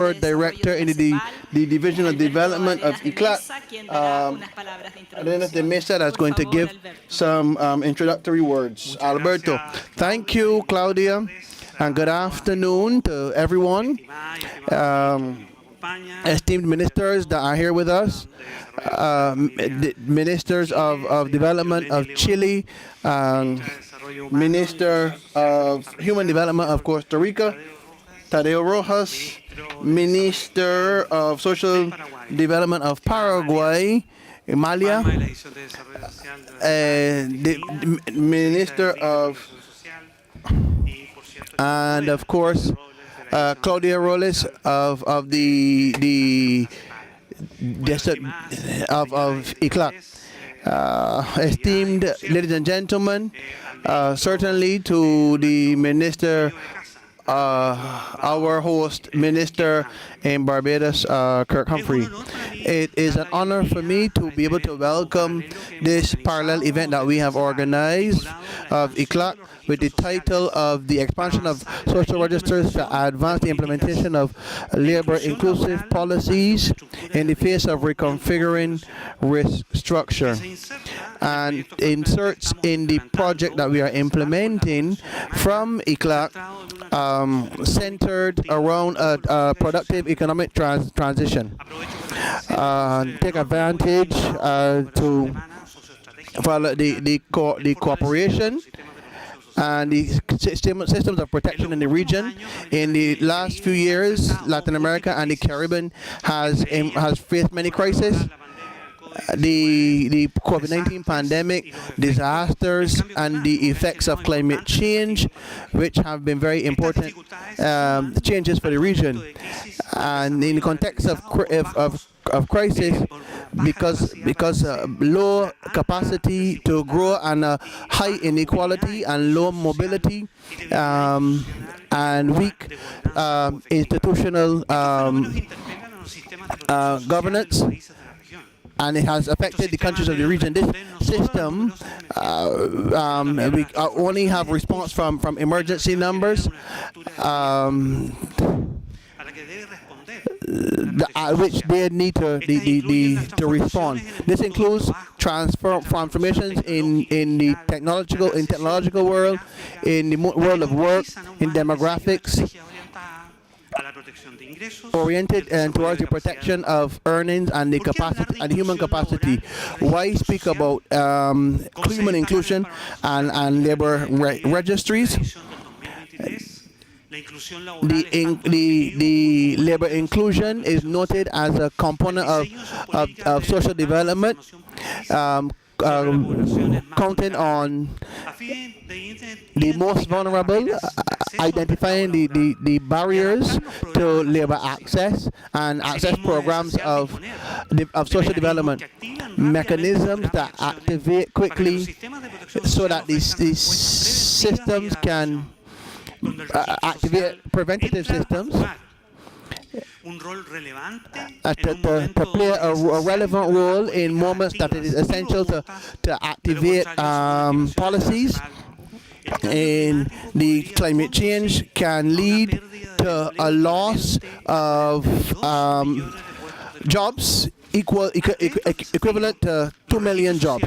Director in the Division of Development of ICLAC, Arenas de Mesa, that's going to give some introductory words. Alberto. Thank you, Claudia, and good afternoon to everyone. Esteemed ministers that are here with us, ministers of development of Chile, Minister of Human Development of Costa Rica, Tadeo Rojas, Minister of Social Development of Paraguay, Amalia, the Minister of, and of course, Claudia Roles of ICLAC. Esteemed ladies and gentlemen, certainly to the minister, our host minister in Barbados, Kirk Humphrey. It is an honor for me to be able to welcome this parallel event that we have organized of ICLAC with the title of the expansion of social registers to advance the implementation of labor inclusive policies in the face of reconfiguring risk structure, and inserts in the project that we are implementing from ICLAC, centered around a productive economic transition. Take advantage to follow the cooperation and the systems of protection in the region. In the last few years, Latin America and the Caribbean has faced many crises. The COVID-19 pandemic, disasters, and the effects of climate change, which have been very important changes for the region. And in the context of crisis, because low capacity to grow and high inequality and low mobility and weak institutional governance, and it has affected the countries of the region. This system, we only have response from emergency numbers, which they need to respond. This includes transformations in the technological world, in the world of work, in demographics, oriented towards the protection of earnings and the capacity and human capacity. Why speak about human inclusion and labor registries? The labor inclusion is noted as a component of social development, counting on the most vulnerable, identifying the barriers to labor access and access programs of social development, mechanisms that activate quickly so that these systems can activate preventative systems to play a relevant role in moments that it is essential to activate policies. And the climate change can lead to a loss of jobs equivalent to 2 million jobs.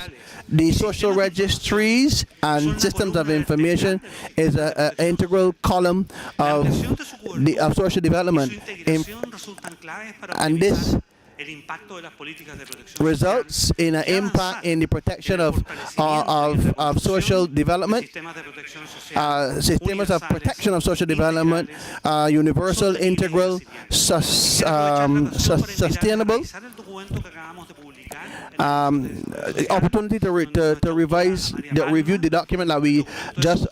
The social registries and systems of information is an integral column of social development, and this results in an impact in the protection of social development, systems of protection of social development, universal, integral, sustainable. Opportunity to review the document that we just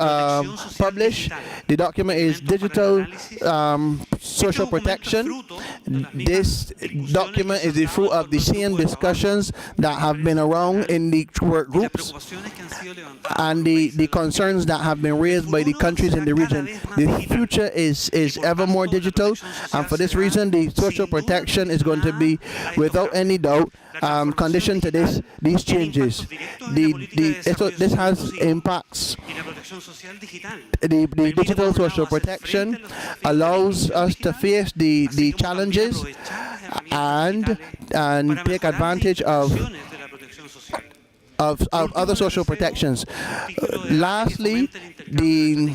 published. The document is digital social protection. This document document is the fruit of the same discussions that have been around in the work groups and the concerns that have been raised by the countries in the region. The future is ever more digital, and for this reason, the social protection is going to be, without any doubt, conditioned to these changes. This has impacts. The digital social protection allows us to face the challenges and take advantage of other social protections. Lastly, the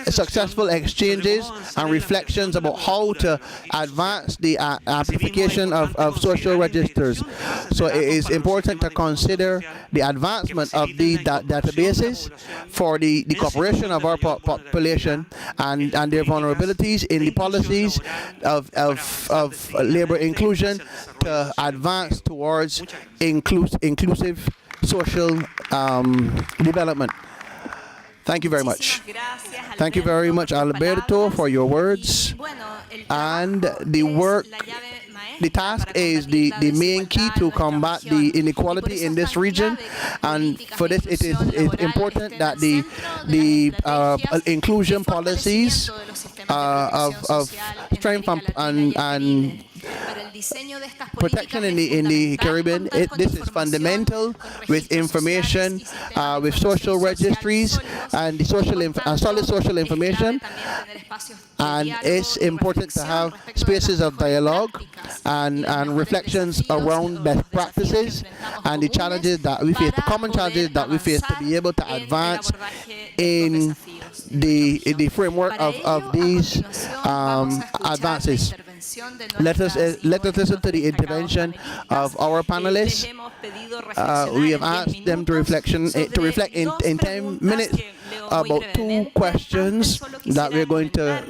successful exchanges and reflections about how to advance the amplification of social registers. So it is important to consider the advancement of the databases for the cooperation of our population and their vulnerabilities in the policies of labor inclusion to advance towards inclusive social development. Thank you very much. Thank you very much, Alberto, for your words. And the task is the main key to combat the inequality in this region. And for this, it is important that the inclusion policies of strength and protection in the Caribbean, this is fundamental with information, with social registries and the solid social information, and it's important to have spaces of dialogue and reflections around best practices and the challenges that we face, the common challenges that we face, to be able to advance in the framework of these advances. Let us listen to the intervention of our panelists. We have asked them to reflect in 10 minutes about 2 questions that we're going to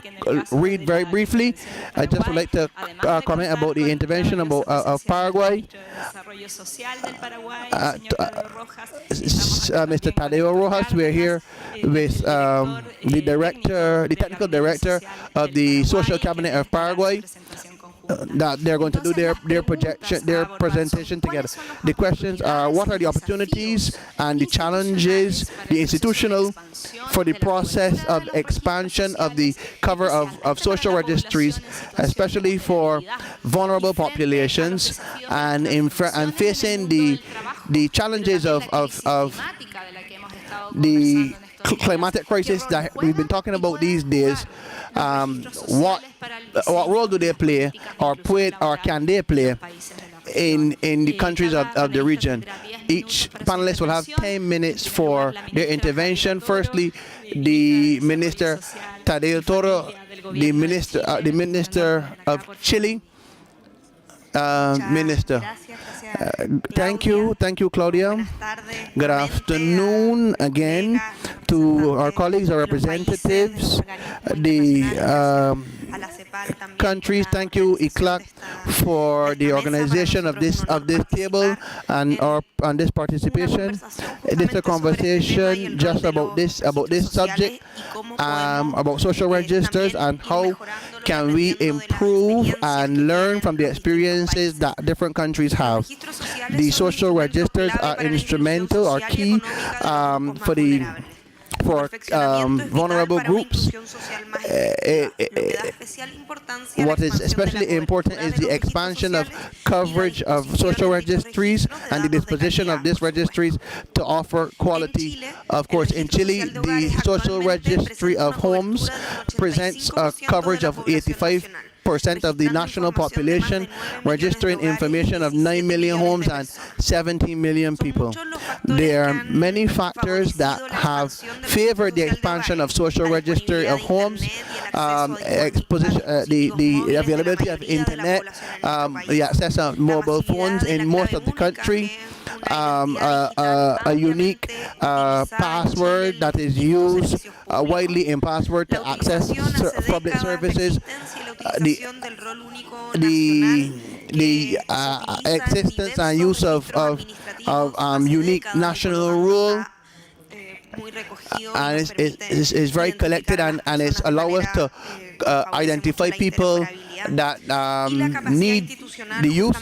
read very briefly. I just would like to comment about the intervention of Paraguay. Mr. Tadeo Rojas, we're here with the technical director of the Social Cabinet of Paraguay. That they're going to do their presentation together. The questions are: what are the opportunities and the challenges, the institutional, for the process of expansion of the cover of social registries, especially for vulnerable populations, and facing the challenges of the climatic crisis that we've been talking about these days. What role do they play, or can they play in the countries of the region? Each panelist will have 10 minutes for their intervention. Firstly, the Minister Tadeo Toro, the Minister of Chile. Minister. Thank you, Claudia. Good afternoon again to our colleagues, our representatives, the countries. Thank you, ICLAC, for the organization of this table and on this participation. It is a conversation just about this subject, about social registers and how can we improve and learn from the experiences that different countries have. The social registers are instrumental or key for vulnerable groups. What is especially important is the expansion of coverage of social registries and the disposition of these registries to offer quality. Of course, in Chile, the social registry of homes presents a coverage of 85% of the national population, registering information of 9 million homes and 17 million people. There are many factors that have favored the expansion of social registry of homes: the availability of internet, the access of mobile phones in most of the country, a unique password that is used widely in password to access public services, the existence and use of unique national rule, and it's very collected, and it's allow us to identify people that need the use,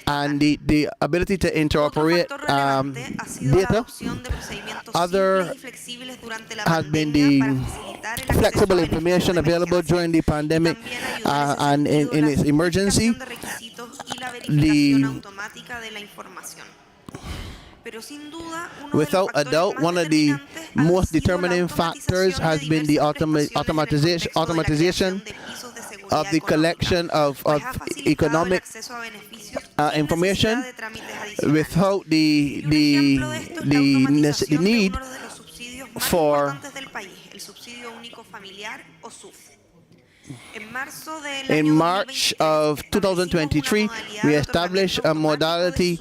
and the ability to interoperate data. Other has been the flexible information available during the pandemic and in its emergency. Without a doubt, one of the most determining factors has been the automatization of the collection of economic information. Without the need for in March of 2023, we established a modality in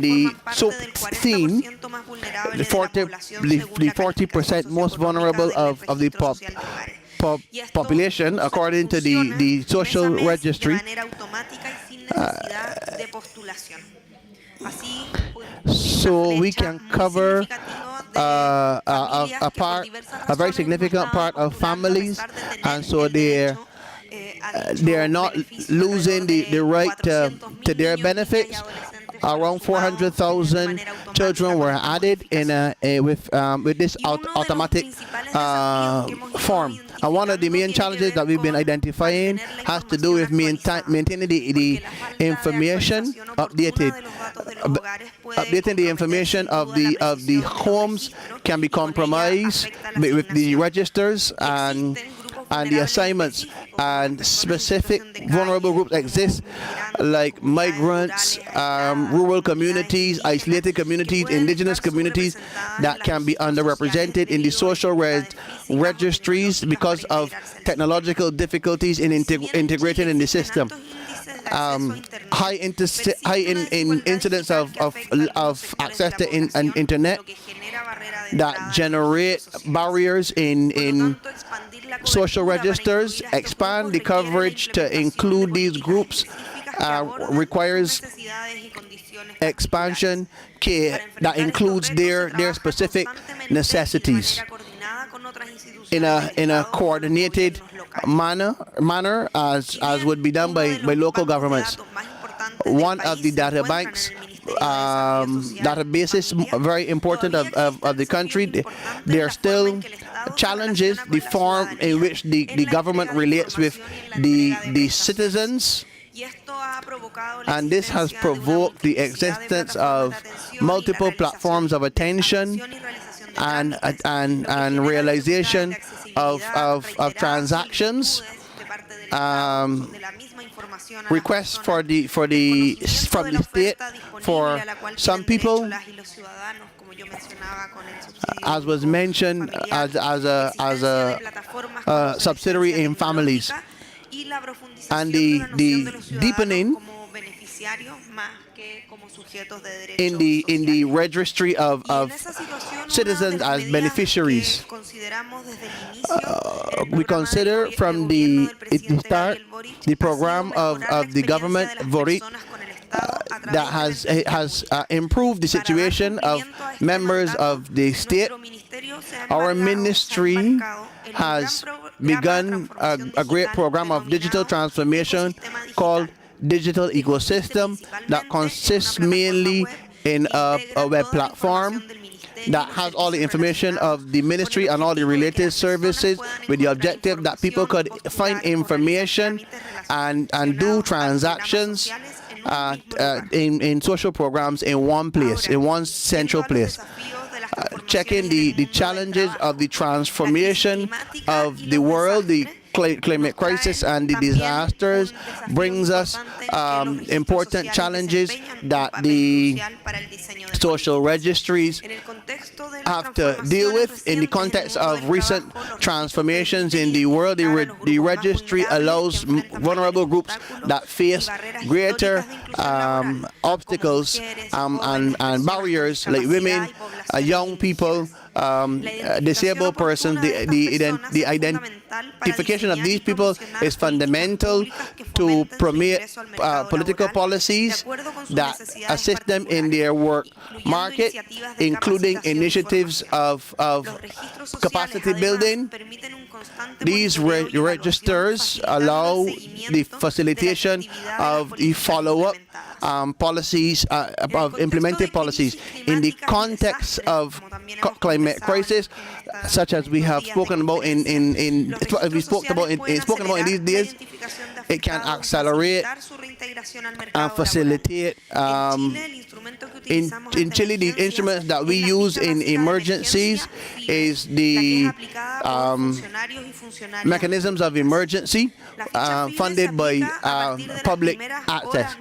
the SOAP theme, the 40% most vulnerable of the population, according to the social registry. So we can cover a very significant part of families, and so they are not losing the right to their benefits. Around 400,000 children were added with this automatic form. And one of the main challenges that we've been identifying has to do with maintaining the information updated. Updating the information of the homes can be compromised with the registers and the assignments, and specific vulnerable groups exist, like migrants, rural communities, isolated communities, indigenous communities that can be underrepresented in the social registries because of technological difficulties in integrating in the system. High incidence of access to internet that generate barriers in social registers. Expand the coverage to include these groups requires expansion that includes their specific necessities in a coordinated manner as would be done by local governments. One of the databases very important of the country. There are still challenges, the form in which the government relates with the citizens, and this has provoked the existence of multiple platforms of attention and realization of transactions. Requests from the state for some people, as was mentioned, as a subsidiary in families, and the deepening in the registry of citizens as beneficiaries. We consider from the start the program of the government VORIC that has improved the situation of members of the state. Our ministry has begun a great program of digital transformation called Digital Ecosystem that consists mainly in a web platform that has all the information of the ministry and all the related services, with the objective that people could find information and do transactions in social programs in one place, in one central place. Checking the challenges of the transformation of the world, the climate crisis and the disasters brings us important challenges that the social registries have to deal with. In the context of recent transformations in the world, the registry allows vulnerable groups that face greater obstacles and barriers, like women, young people, disabled persons, the identification of these people is fundamental to promote political policies that assist them in their work market, including initiatives of capacity building. These registers allow the facilitation of the follow-up policies, of implemented policies in the context of climate crisis, such as we have spoken about in these days. It can accelerate and facilitate. In Chile, the instruments that we use in emergencies is the mechanisms of emergency funded by public access.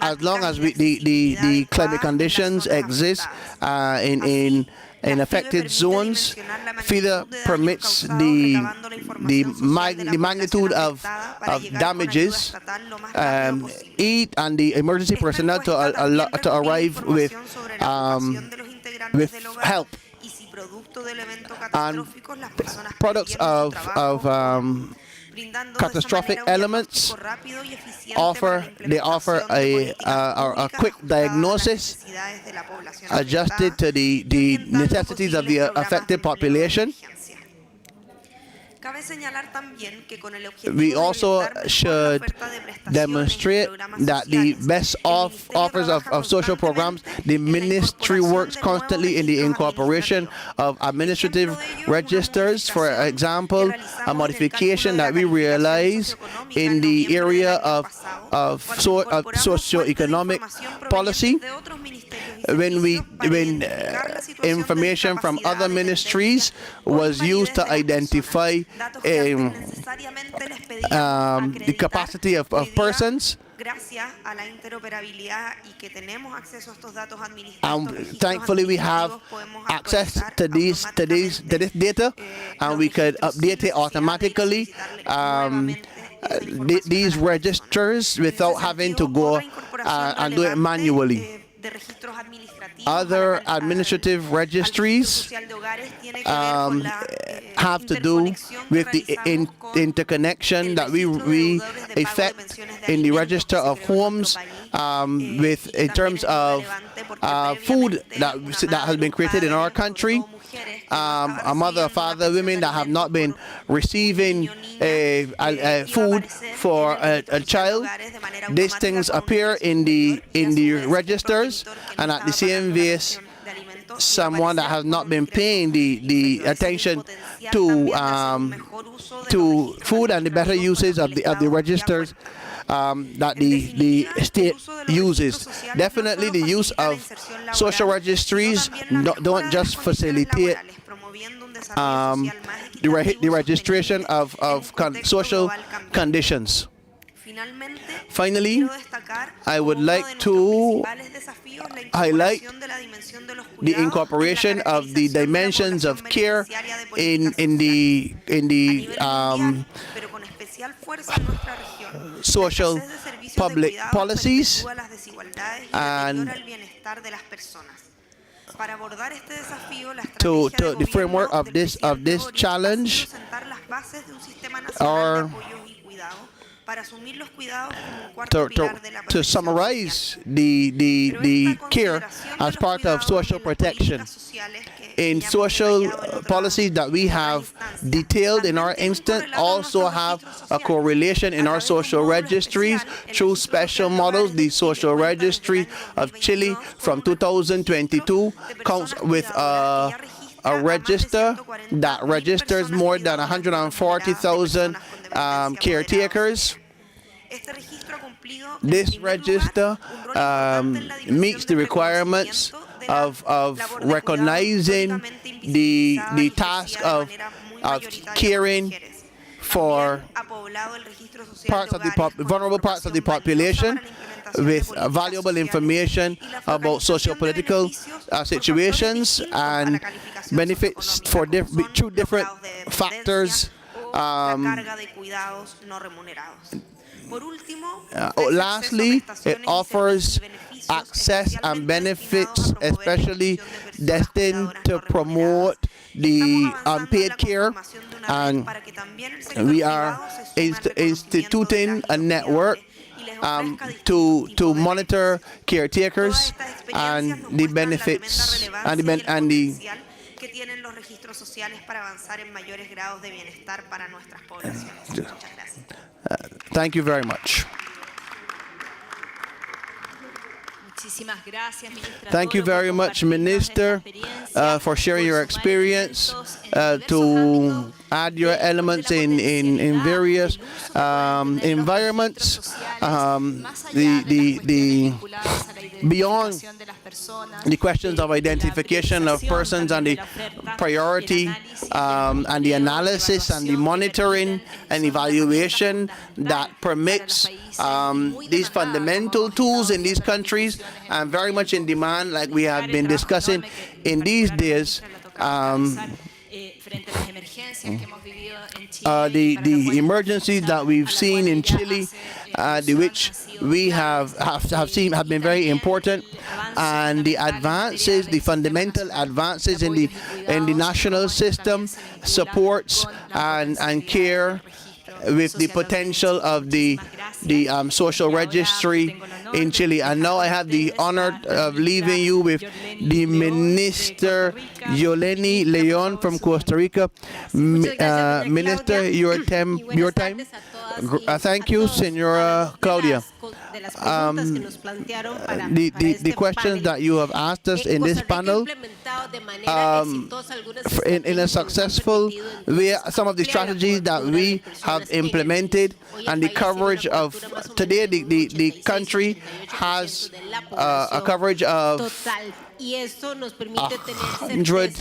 As long as the climate conditions exist in affected zones, FIDA permits the magnitude of damages, and the emergency personnel to arrive with help. And products of catastrophic elements offer a quick diagnosis adjusted to the necessities of the affected population. We also should demonstrate that the best offers of social programs, the ministry works constantly in the incorporation of administrative registers. For example, a modification that we realize in the area of socio-economic policy, when information from other ministries was used to identify the capacity of persons. Thankfully, we have access to this data, and we could update it automatically. These registers without having to go and do it manually. Other administrative registries have to do with the interconnection that we effect in the register of homes, in terms of food that has been created in our country. A mother, father, women that have not been receiving food for a child. These things appear in the registers, and at the same base, someone that has not been paying the attention to food and the better uses of the registers that the state uses. Definitely, the use of social registries don't just facilitate the registration of social conditions. Finally, I would like to highlight the incorporation of the dimensions of care in the social public policies, and to the framework of this challenge, or to summarize the care as part of social protection. In social policies that we have detailed in our instance, also have a correlation in our social registries through special models. The social registry of Chile from 2022 comes with a register that registers more than 140,000 caretakers. This register meets the requirements of recognizing the task of caring for vulnerable parts of the population, with valuable information about socio-political situations and benefits through different factors. Lastly, it offers access and benefits, especially destined to promote the unpaid care, and we are instituting a network to monitor caretakers and the benefits and the que tienen los registros sociales para avanzar en mayores grados de bienestar para nuestras poblaciones. Muchas gracias. Thank you very much. Thank you very much, Minister, for sharing your experience, to add your elements in various environments. Beyond the questions of identification of persons and the priority and the analysis and the monitoring and evaluation that permits these fundamental tools in these countries, and very much in demand, like we have been discussing in these days. The emergencies that we've seen in Chile, which we have seen have been very important, and the advances, the fundamental advances in the national system supports and care with the potential of the social registry in Chile. And now I have the honor of leaving you with the Minister Yoleni Leon from Costa Rica. Minister, your time. Thank you, Senora Claudia. The questions that you have asked us in this panel, in a successful way, some of the strategies that we have implemented, and the coverage of today, the country has a coverage of 100.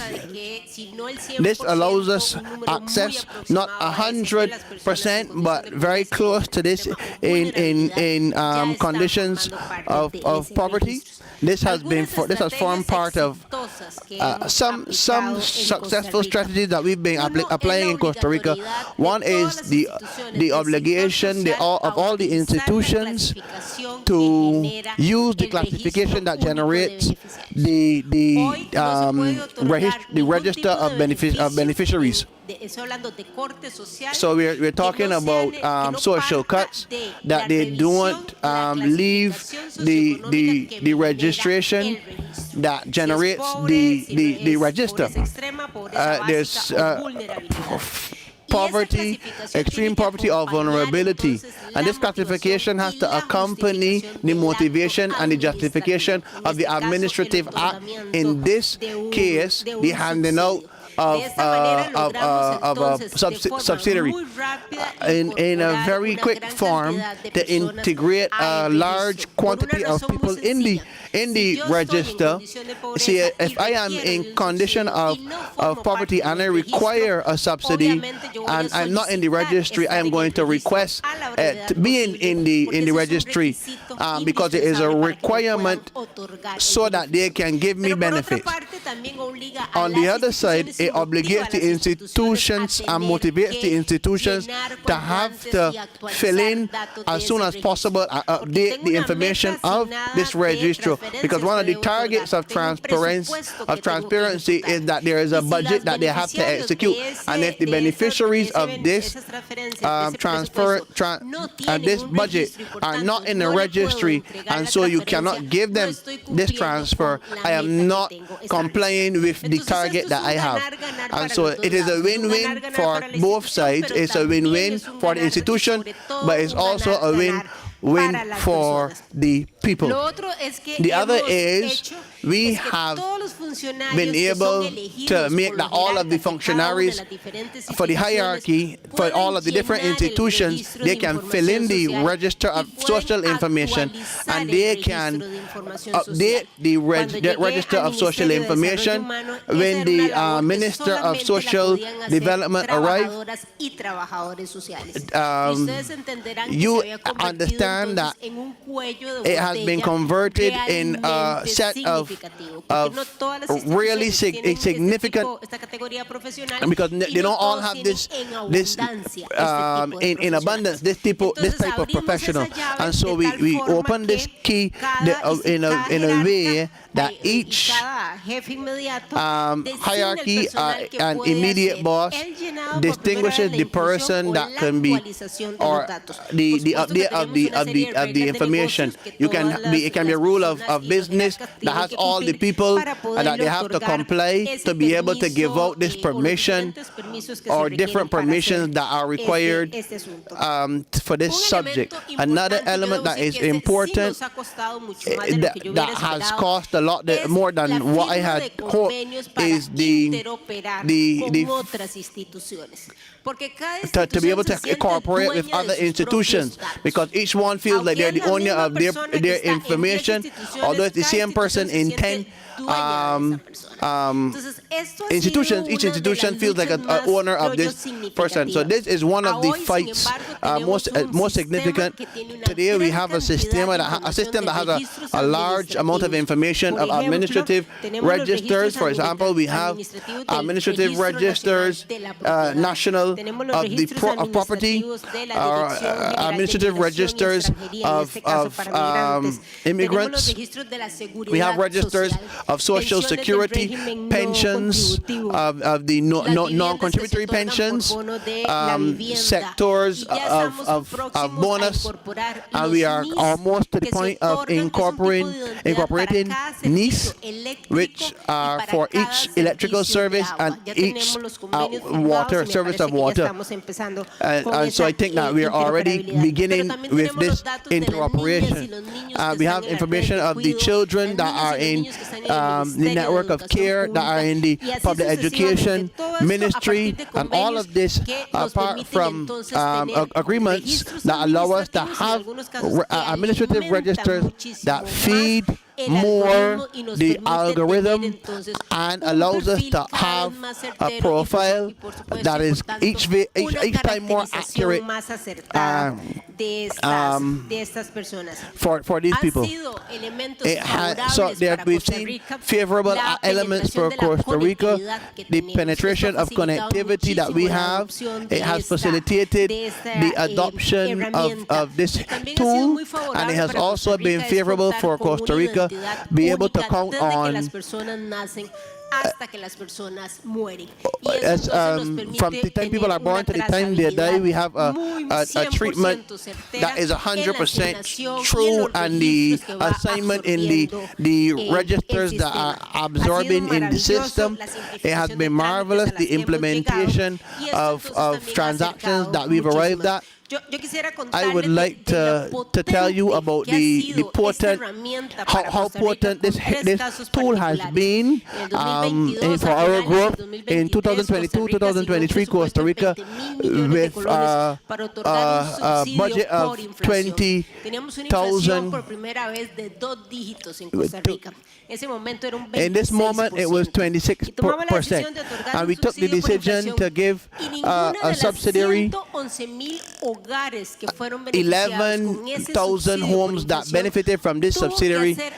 This allows us access, not 100%, but very close to this in conditions of poverty. This has formed part of some successful strategies that we've been applying in Costa Rica. One is the obligation of all the institutions to use the classification that generates the register of beneficiaries. So we're talking about social cuts, that they don't leave the registration that generates the register. There's poverty, extreme poverty or vulnerability. And this classification has to accompany the motivation and the justification of the administrative act. In this case, the handing out of a subsidiary in a very quick form to integrate a large quantity of people in the register. See, if I am in condition of poverty and I require a subsidy and I'm not in the registry, I am going to request to be in the registry because it is a requirement so that they can give me benefits. On the other side, it obligates the institutions and motivates the institutions to have to fill in as soon as possible and update the information of this registry, because one of the targets of transparency is that there is a budget that they have to execute, and if the beneficiaries of this this budget are not in the registry, and so you cannot give them this transfer, I am not complying with the target that I have. And so it is a win-win for both sides. It's a win-win for the institution, but it's also a win for the people. The other is we have been able to make that all of the functionaries for the hierarchy, for all of the different institutions, they can fill in the register of social information, and they can update the register of social information when the Minister of Social Development arrives. You understand that it has been converted in a set of really significant, because they don't all have this in abundance, this type of professional. And so we open this key in a way that each hierarchy and immediate boss distinguishes the person that can be, or the update of the information. It can be a rule of business that has all the people and that they have to comply to be able to give out this permission or different permissions that are required for this subject. Another element that is important that has cost a lot more than what I had hoped is to be able to cooperate with other institutions, because each one feels like they're the owner of their information, although it's the same person in 10 institutions. Each institution feels like an owner of this person. So this is one of the fights most significant. Today we have a system that has a large amount of information of administrative registers. For example, we have administrative registers, national of the property, administrative registers of immigrants. We have registers of Social Security, pensions, of the non-contributory pensions, sectors of bonus, and we are almost to the point of incorporating NIS, which are for each electrical service and each water service of water. And so I think that we are already beginning with this interoperation. We have information of the children that are in the network of care, that are in the public education ministry, and all of this apart from agreements that allow us to have administrative registers that feed more the algorithm and allows us to have a profile that is each time more accurate for these people. So we've seen favorable elements for Costa Rica, the penetration of connectivity that we have. It has facilitated the adoption of this tool, and it has also been favorable for Costa Rica be able to count on from the time people are born to the time they die, we have a treatment that is 100% true, and the assignment in the registers that are absorbing in the system. It has been marvelous, the implementation of transactions that we've arrived at. I would like to tell you about the potent, how potent this tool has been for our growth in 2022-2023 Costa Rica, with a budget of 20,000. In this moment, it was 26%, and we took the decision to give a subsidiary 11,000 homes that benefited from this subsidiary. They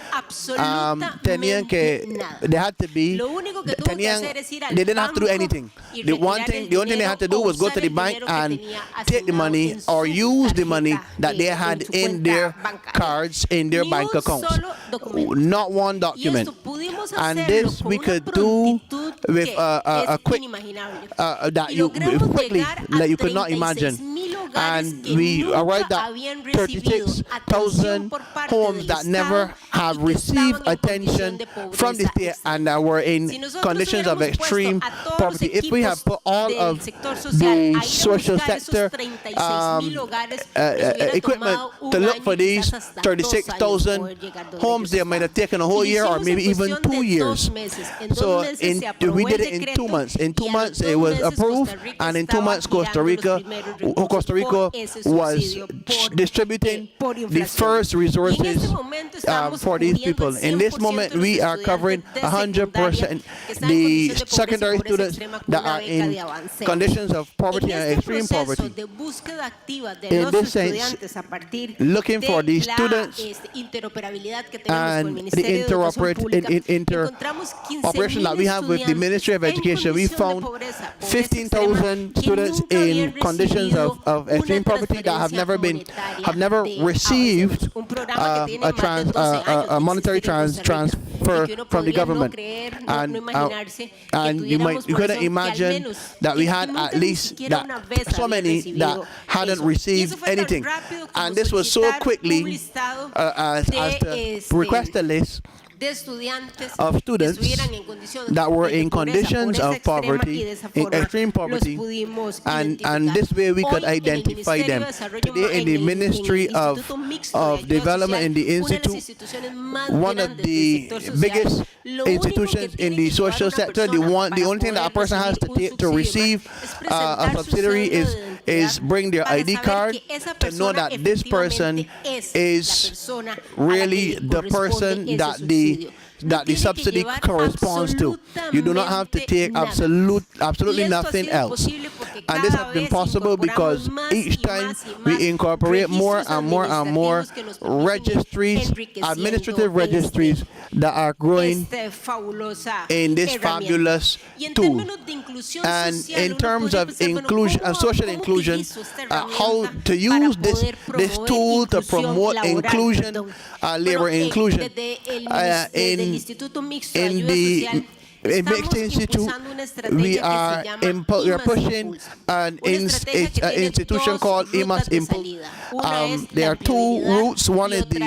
had to be, they didn't have to do anything. The only thing they had to do was go to the bank and take the money or use the money that they had in their cards, in their bank accounts. Not one document. And this we could do with a quick, quickly, that you could not imagine. And we arrived at 36,000 homes that never have received attention from the state and that were in conditions of extreme poverty. If we have put all of the social sector equipment to look for these 36,000 homes, they might have taken a whole year or maybe even 2 years. So we did it in 2 months. In 2 months it was approved, and in 2 months Costa Rica Puerto Rico was distributing the first resources for these people. In this moment, we are covering 100% the secondary students that are in conditions of poverty and extreme poverty. In this sense, looking for the students and the interoperation that we have with the Ministry of Education, we found 15,000 students in conditions of extreme poverty that have never received a monetary transfer from the government. And you couldn't imagine that we had at least so many that hadn't received anything. And this was so quickly as to request a list of students that were in conditions of poverty, in extreme poverty, and this way we could identify them. Today in the Ministry of Development in the Institute, one of the biggest institutions in the social sector, the only thing that a person has to take to receive a subsidiary is bring their ID card to know that this person is really the person that the subsidy corresponds to. You do not have to take absolutely nothing else. And this has been possible because each time we incorporate more and more registries, administrative registries that are growing in this fabulous tool. And in terms of inclusion and social inclusion, how to use this tool to promote inclusion, labor inclusion. In the Mixed Institute, we are pushing an institution called IMAS Impulse. There are two routes. One is the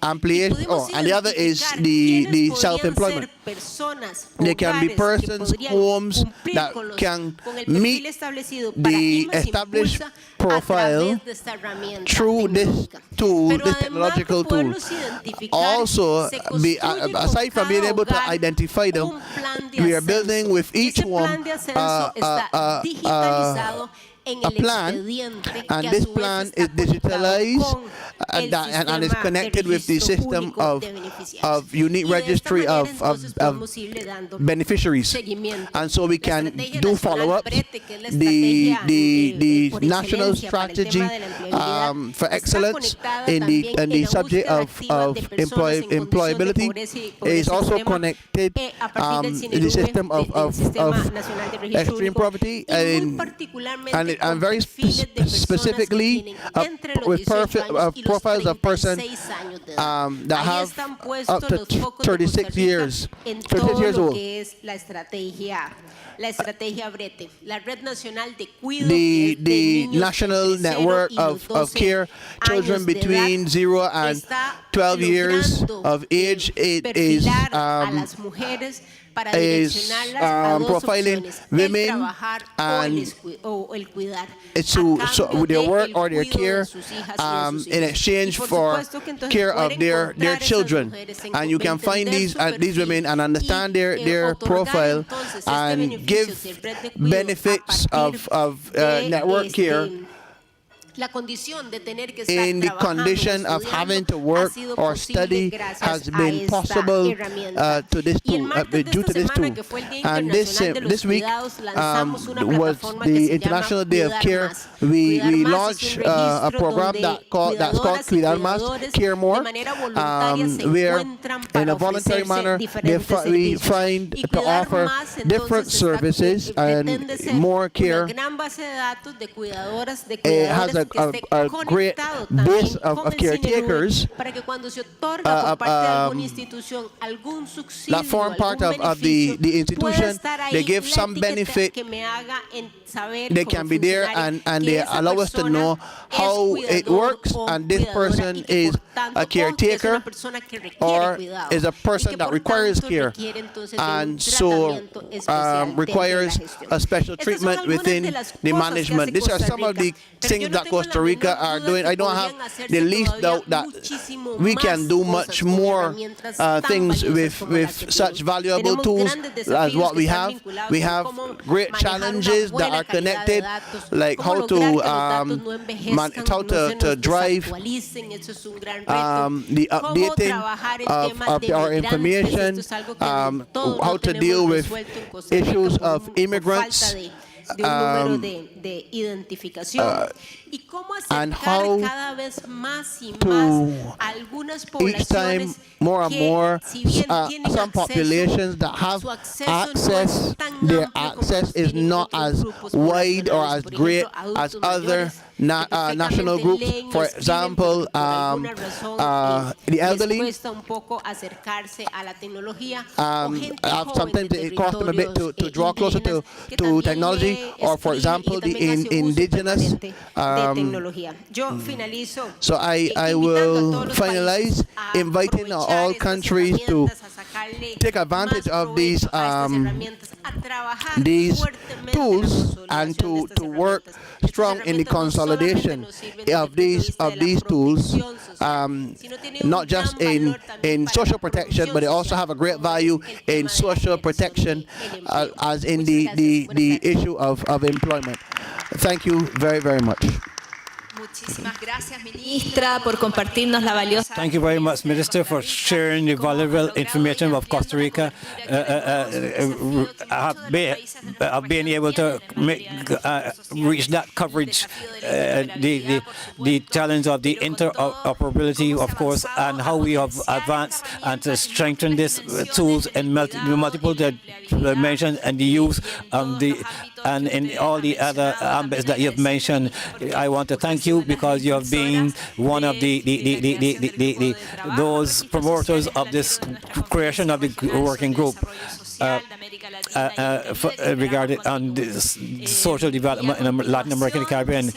ampliation, and the other is the self-employment. There can be persons, homes that can meet the established profile through this tool, this technological tool. Also, aside from being able to identify them, we are building with each one a plan, and this plan is digitalized and is connected with the system of unique registry of beneficiaries, and so we can do follow-ups. The national strategy for excellence in the subject of employability is also connected in the system of extreme poverty, and very specifically with profiles of persons that have up to 36 years old. The national network of care children between 0 and 12 years of age. It is profiling women and it's with their work or their care in exchange for care of their children. And you can find these women and understand their profile and give benefits of network care in the condition of having to work or study has been possible to this tool, due to this tool. And this week was the International Day of Care. We launched a program that's called Cuidar Más, Care More, where in a voluntary manner we find to offer different services and more care. It has a great base of caretakers that form part of the institution. They give some benefit. They can be there and they allow us to know how it works, and this person is a caretaker or is a person that requires care and so requires a special treatment within the management. These are some of the things that Costa Rica are doing. I don't have the least doubt that we can do much more things with such valuable tools as what we have. We have great challenges that are connected, like how to drive the updating of our information, how to deal with issues of immigrants, and how to each time more and more some populations that have access, their access is not as wide or as great as other national groups. For example, the elderly, sometimes it costs them a bit to draw closer to technology, or for example, the indigenous. So I will finalize inviting all countries to take advantage of these tools and to work strong in the consolidation of these tools, not just in social protection, but they also have a great value in social protection, as in the issue of employment. Thank you very, very much. Thank you very much, Minister, for sharing the valuable information of Costa Rica. Being able to reach that coverage, the challenge of the interoperability, of course, and how we have advanced and to strengthen these tools in multiple dimensions and the use and in all the other ambits that you have mentioned. I want to thank you because you have been one of those promoters of this creation of the working group regarding on this social development in Latin America and the Caribbean.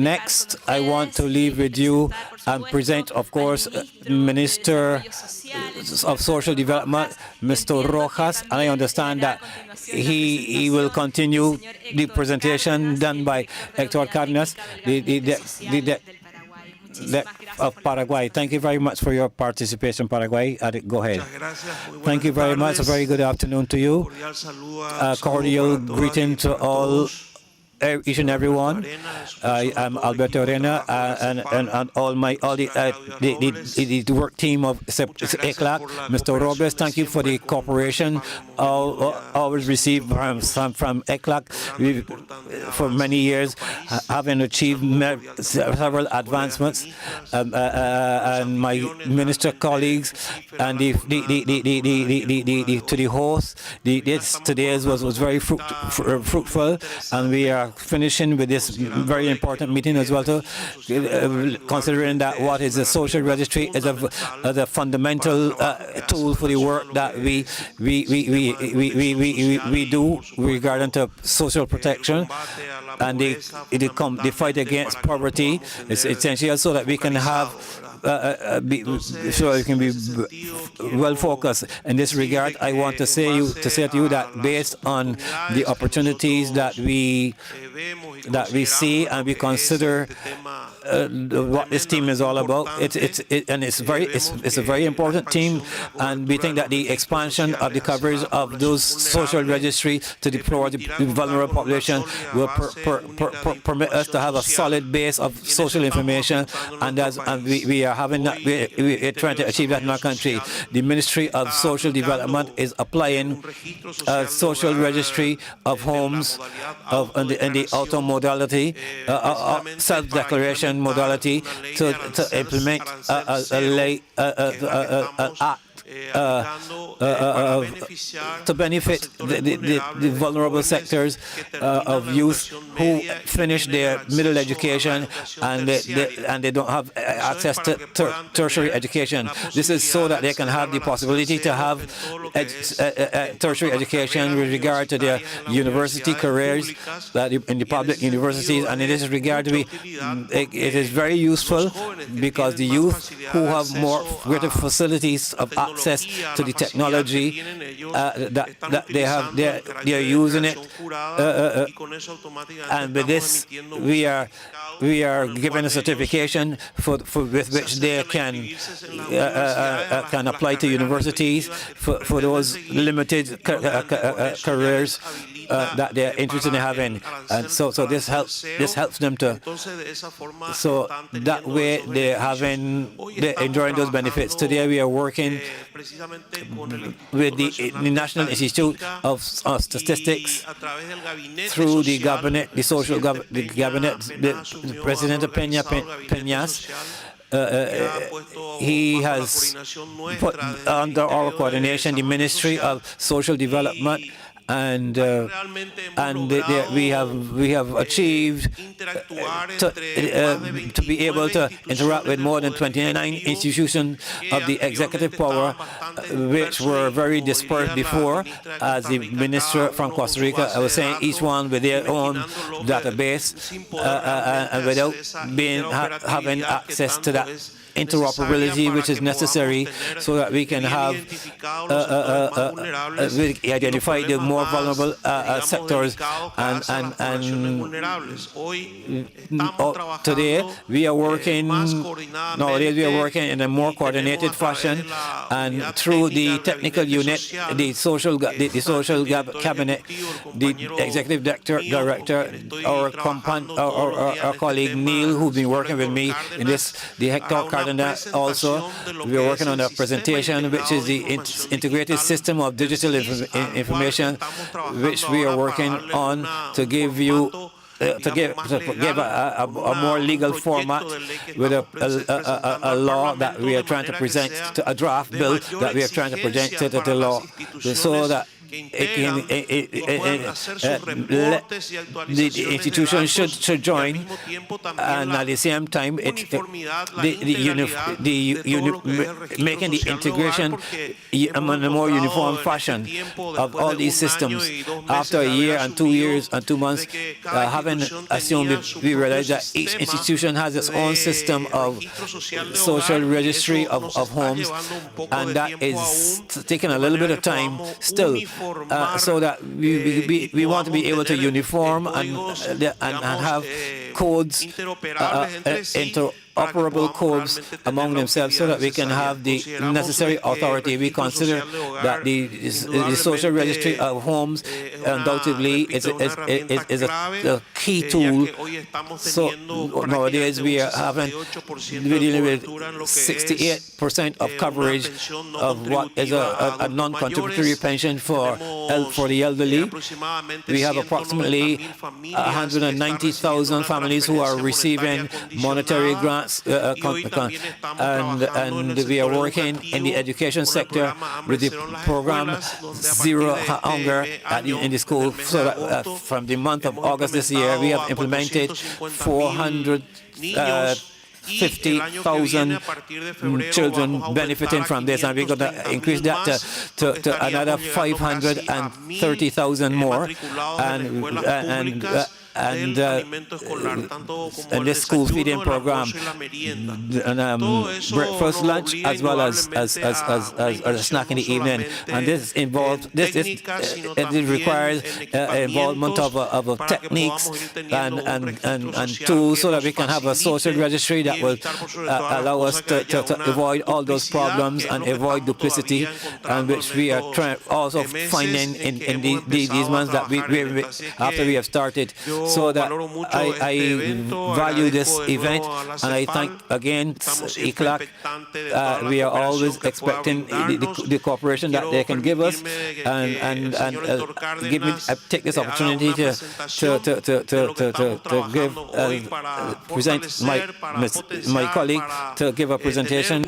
Next, I want to leave with you and present, of course, Minister of Social Development, Mr. Rojas, and I understand that he will continue the presentation done by Hector Cardenas, of Paraguay. Thank you very much for your participation, Paraguay. Go ahead. Thank you very much. A very good afternoon to you. A cordial greeting to all, each and everyone. I am Alberto Arena and all the work team of ECLAC. Mr. Robles, thank you for the cooperation always received from ECLAC for many years, having achieved several advancements, and my minister colleagues and to the host. Today's was very fruitful, and we are finishing with this very important meeting as well, too, considering that what is a social registry is a fundamental tool for the work that we do regarding to social protection and the fight against poverty. It's essential so that we can have so it can be well focused. In this regard, I want to say to you that based on the opportunities that we see and we consider what this team is all about, it's a very important team, and we think that the expansion of the coverage of those social registry to the poor, the vulnerable population will permit us to have a solid base of social information, and we are having that. We're trying to achieve that in our country. The Ministry of Social Development is applying a social registry of homes in the auto modality, self-declaration modality, to implement an act to benefit the vulnerable sectors of youth who finish their middle education and they don't have access to tertiary education. This is so that they can have the possibility to have tertiary education with regard to their university careers in the public universities, and in this regard it is very useful because the youth who have greater facilities of access to the technology that they are using it, and with this we are given a certification with which they can apply to universities for those limited careers that they're interested in having, and so this helps them to. So that way they're enjoying those benefits. Today we are working with the National Institute of Statistics through the cabinet, the cabinet, the President Peñas. He has put under our coordination the Ministry of Social Development, and we have achieved to be able to interact with more than 29 institutions of the executive power, which were very dispersed before. As the minister from Costa Rica, I was saying, each one with their own database, and without having access to that interoperability which is necessary so that we can have identify the more vulnerable sectors, and today we are working in a more coordinated fashion, and through the technical unit, the social cabinet, the executive director, our colleague Neil, who's been working with me in this, the Hector also, we are working on a presentation which is the integrated system of digital information, which we are working on to give you to give a more legal format with a law that we are trying to present, to a draft bill that we are trying to present to the law, so that the institution should join, and at the same time making the integration in a more uniform fashion of all these systems. After a year and 2 years and 2 months, having assumed, we realize that each institution has its own system of social registry of homes, and that is taking a little bit of time still. So that we want to be able to uniform and have codes, interoperable codes among themselves, so that we can have the necessary authority. We consider that the social registry of homes undoubtedly is a key tool. So nowadays we're dealing with 68% of coverage of what is a non-contributory pension for the elderly. We have approximately 190,000 families who are receiving monetary grants, and we are working in the education sector with the program Zero Hunger in the school, so that from the month of August this year we have implemented 450,000 children benefiting from this, and we're going to increase that to another 530,000 more, and this school feeding program, breakfast, lunch, as well as a snack in the evening. And this requires involvement of techniques and tools, so that we can have a social registry that will allow us to avoid all those problems and avoid duplicity, and which we are also finding in these months that we after we have started. So that I value this event, and I thank again ICLAC. We are always expecting the cooperation that they can give us, and take this opportunity to present my colleague to give a presentation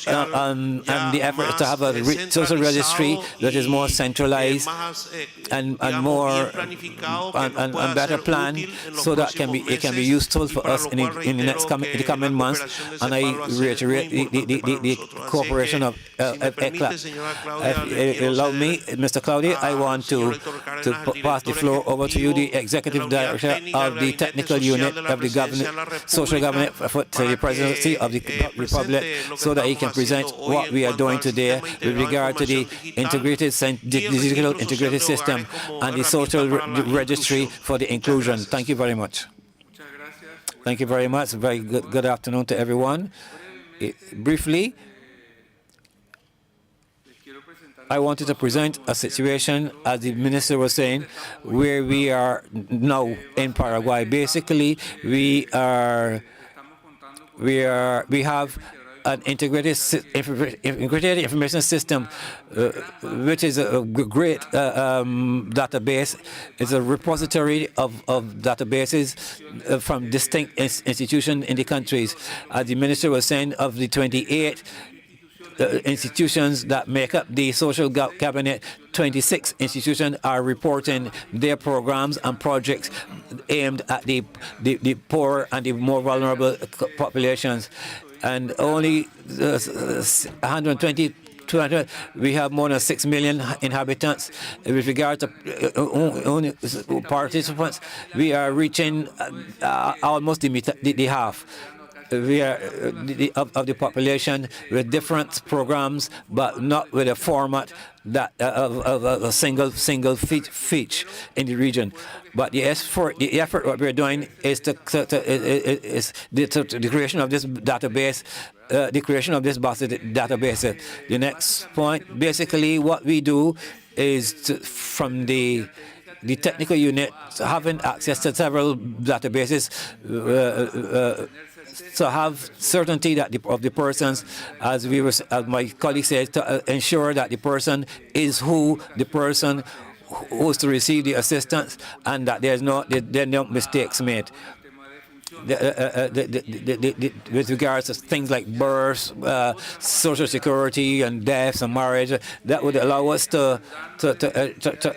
and the effort to have a social registry that is more centralized and more and better better plan so that it can be useful for us in the coming months. And I reiterate the cooperation of ECLA. If you allow me, Mr. Claudia, I want to pass the floor over to you, the Executive Director of the Technical Unit of the Social Government for the Presidency of the Republic, so that he can present what we are doing today with regard to the digital integrated system and the social registry for the inclusion. Thank you very much. Thank you very much. Very good afternoon to everyone. Briefly, I wanted to present a situation, as the minister was saying, where we are now in Paraguay. Basically, we have an integrated information system, which is a great database. It's a repository of databases from distinct institutions in the countries. As the minister was saying, of the 28 institutions that make up the social cabinet, 26 institutions are reporting their programs and projects aimed at the poor and the more vulnerable populations. And only 120, 200, we have more than 6 million inhabitants. With regard to only participants, we are reaching almost the half. We are of the population with different programs, but not with a format that of a single feature in the region. But the effort what we're doing is the creation of this database. The creation of this database. The next point, basically, what we do is from the technical unit having access to several databases. To have certainty that of the persons, as my colleague said, to ensure that the person is who the person who is to receive the assistance, and that there are no mistakes made. With regards to things like births, social security, and deaths and marriage, that would allow us to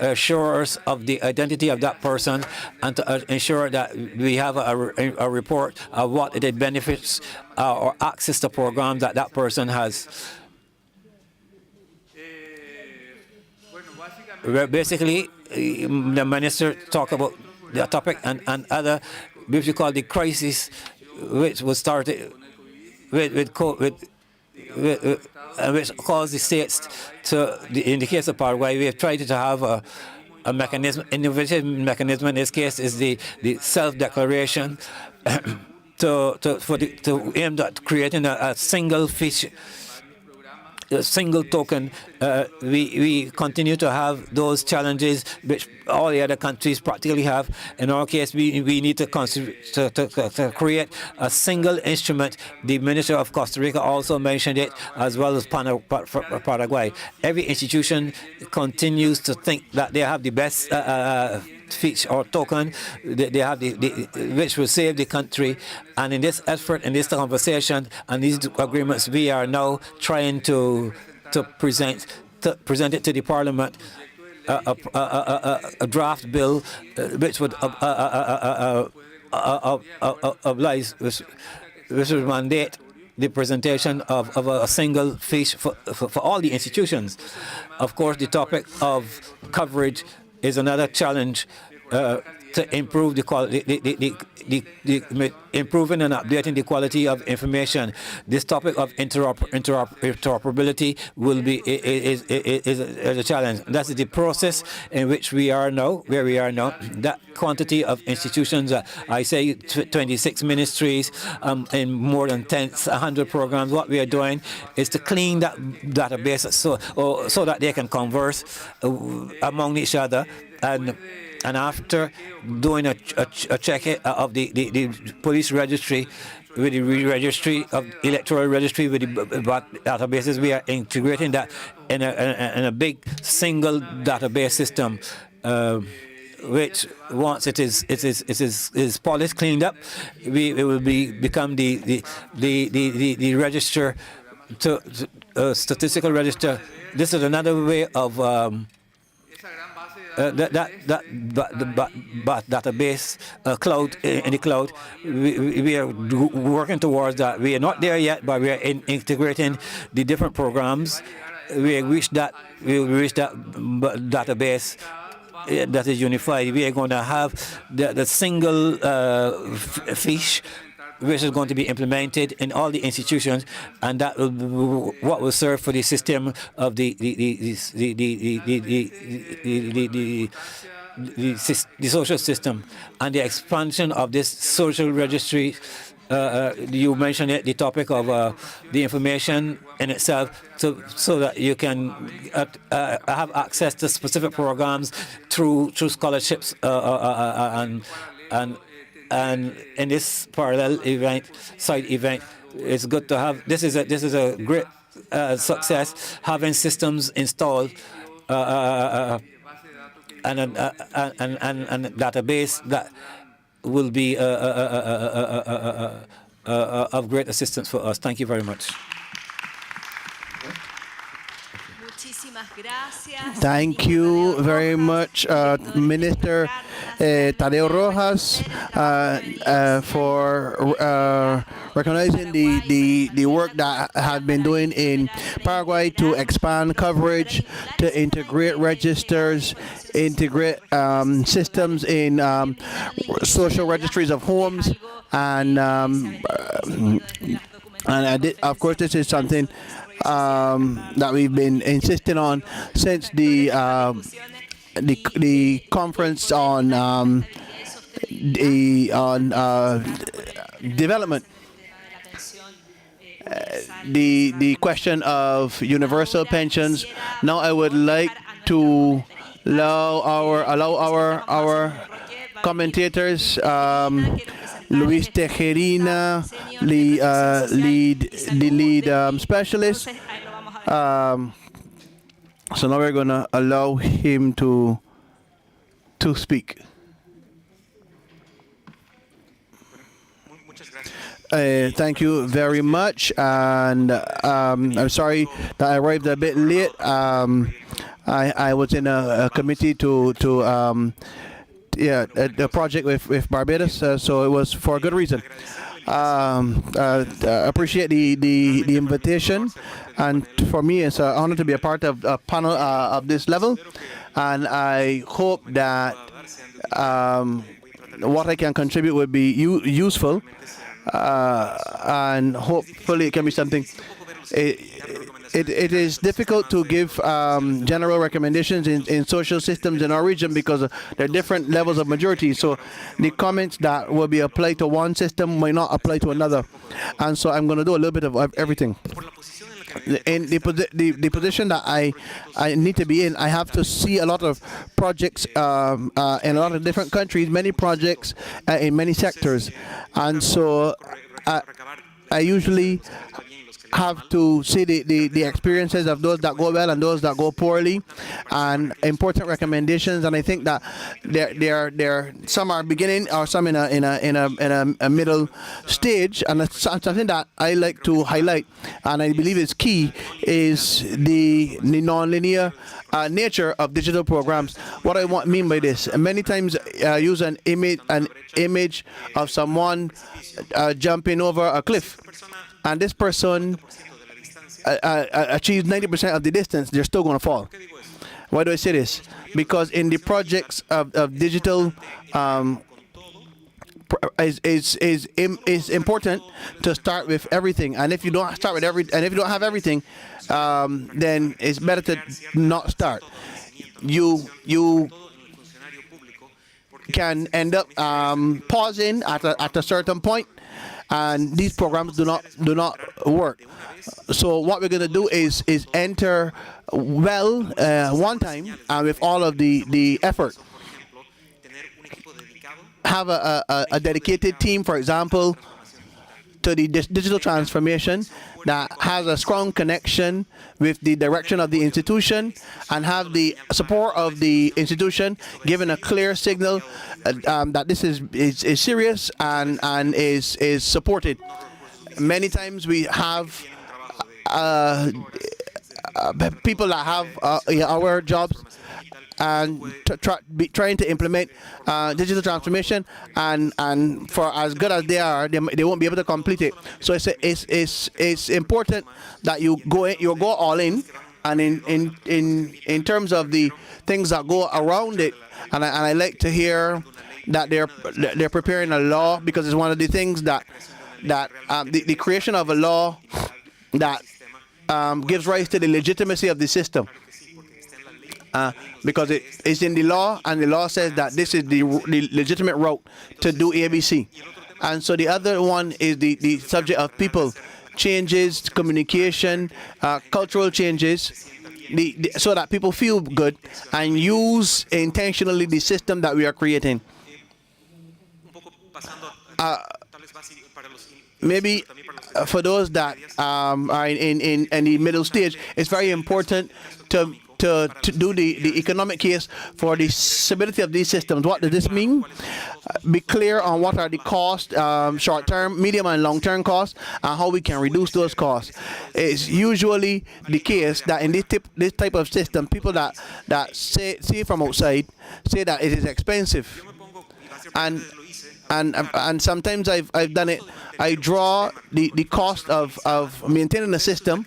assure us of the identity of that person, and to ensure that we have a report of what the benefits or access to programs that person has. Basically, the minister talked about the topic and other, which we call the crisis, which was started with which caused the states to, in the case of Paraguay, we have tried to have a mechanism, innovative mechanism. In this case, is the self-declaration to aim at creating a single feature. A single token. We continue to have those challenges which all the other countries practically have. In our case, we need to create a single instrument. The Minister of Costa Rica also mentioned it, as well as Paraguay. Every institution continues to think that they have the best feature or token, they have which will save the country. And in this effort, in this conversation, and these agreements, we are now trying to present it to the Parliament, a draft bill which would oblige, which would mandate the presentation of a single feature for all the institutions. Of course, the topic of coverage is another challenge to improve the quality, improving and updating the quality of information. This topic of interoperability will be is a challenge. That's the process in which we are now, where we are now. That quantity of institutions, I say 26 ministries, in more than 100 programs. What we are doing is to clean that database so that they can converse among each other, and after doing a check of the police registry, with the registry of electoral registry, with the databases, we are integrating that in a big single database system, which once it is polished, cleaned up, it will become the register to statistical register. This is another way of database cloud in the cloud. We are working towards that. We are not there yet, but we are integrating the different programs. We reach that database that is unified. We are going to have the single fish, which is going to be implemented in all the institutions, and that will what will serve for the system of the social system and the expansion of this social registry. You mentioned it, the topic of the information in itself, so that you can have access to specific programs through scholarships and in this parallel side event, it's good to have. This is a great success, having systems installed and a database that will be of great assistance for us. Thank you very much. Thank you very much, Minister Tadeo Rojas, for recognizing the work that has been doing in Paraguay to expand coverage, to integrate registers, integrate systems in social registries of homes, and of course this is something that we've been insisting on since the conference on development. The question of universal pensions. Now I would like to allow our commentators, Luis Tejerina, the lead specialist. So now we're gonna allow him to speak. Thank you very much, and I'm sorry that I arrived a bit late. I was in a committee to a project with Barbados, so it was for a good reason. Appreciate the invitation, and for me it's an honor to be a part of a panel of this level, and I hope that what I can contribute would be useful, and hopefully it can be something. It is difficult to give general recommendations in social systems in our region because there are different levels of majority. So the comments that will be applied to one system might not apply to another. And so I'm going to do a little bit of everything. In the position that I need to be in, I have to see a lot of projects in a lot of different countries, many projects in many sectors. And so I usually have to see the experiences of those that go well and those that go poorly, and important recommendations. And I think that there some are beginning or some in a middle stage, and it's something that I like to highlight, and I believe is key, is the nonlinear nature of digital programs. What I mean by this, many times I use an image of someone jumping over a cliff, and this person achieves 90% of the distance, they're still going to fall. Why do I say this? Because in the projects of digital, is important to start with everything. And if you don't start with and if you don't have everything, then it's better to not start. You can end up pausing at a certain point, and these programs do not work. So what we're going to do is enter well one time, and with all of the effort. Have a dedicated team, for example, to the digital transformation that has a strong connection with the direction of the institution, and have the support of the institution, giving a clear signal that this is serious and is supported. Many times we have people that have our jobs, and trying to implement digital transformation, and for as good as they are, they won't be able to complete it. So it's important that you go all in, and in terms of the things that go around it, and I like to hear that they're preparing a law, because it's one of the things that the creation of a law that gives rise to the legitimacy of the system. Because it's in the law, and the law says that this is the legitimate route to do ABC. And so the other one is the subject of people changes, communication, cultural changes, so that people feel good and use intentionally the system that we are creating. Maybe for those that are in the middle stage, it's very important to do the economic case for the stability of these systems. What does this mean? Be clear on what are the costs, short-term, medium, and long-term costs, and how we can reduce those costs. It's usually the case that in this type of system, people that see from outside say that it is expensive, and sometimes I've done it. I draw the cost of maintaining a system,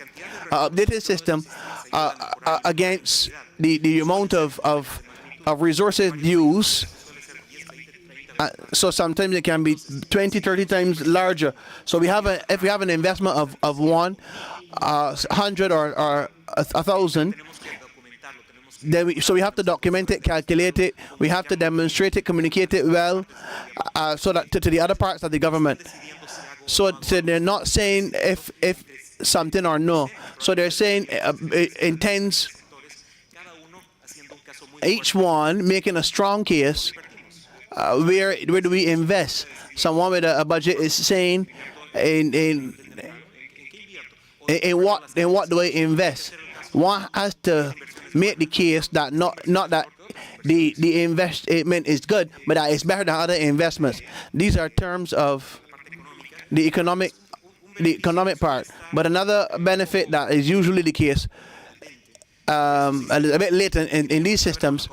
updated system, against the amount of resources used. So sometimes it can be 20, 30 times larger. So if we have an investment of 100 or 1,000, then so we have to document it, calculate it, we have to demonstrate it, communicate it well, so that to the other parts of the government. So they're not saying if something or no. So they're saying it intends each one making a strong case. Where do we invest? Someone with a budget is saying in what do I invest? One has to make the case that not that the investment is good, but that it's better than other investments. These are terms of the economic part. But another benefit that is usually the case a bit later in these systems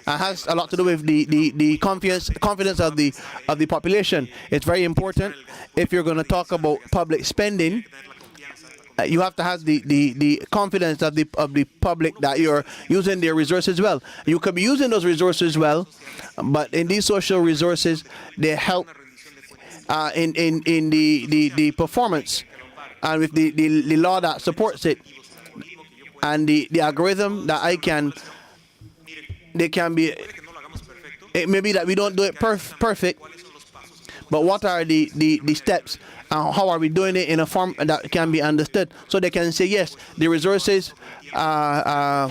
has a lot to do with the confidence of the population. It's very important if you're going to talk about public spending. You have to have the confidence of the public that you're using their resources well. You could be using those resources well, but in these social resources, they help in the performance, and with the law that supports it, and the algorithm that they can be. It may be that we don't do it perfect, but what are the steps? How are we doing it in a form that can be understood, so they can say yes, the resources, I